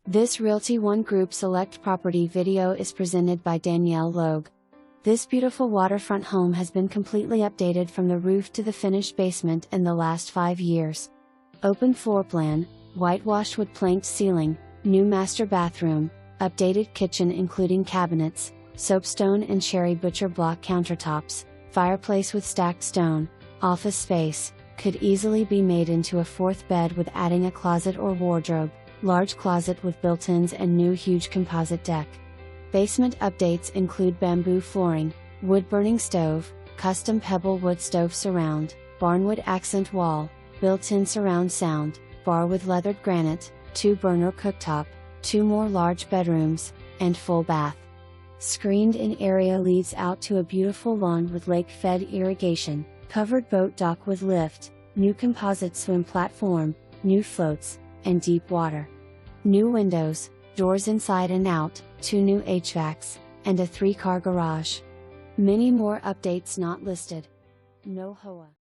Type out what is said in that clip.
This Realty ONE Group Select property video is presented by Danielle Logue. This beautiful waterfront home has been completely updated from the roof to the finished basement in the last 5 years. Open floor plan, whitewashed wood planked ceiling, new master bathroom, updated kitchen including cabinets, soapstone and cherry butcher block countertops, fireplace with stacked stone, office space, could easily be made into a fourth bed with adding a closet or wardrobe, large closet with built-ins and new huge composite deck. Basement updates include bamboo flooring, wood-burning stove, custom pebble wood stove surround, barnwood accent wall, built-in surround sound, bar with leathered granite, 2-burner cooktop, 2 more large bedrooms, and full bath. Screened-in area leads out to a beautiful lawn with lake-fed irrigation, covered boat dock with lift, new composite swim platform, new floats, and deep water. New windows, doors inside and out, 2 new HVACs, and a 3-car garage. Many more updates not listed. No HOA.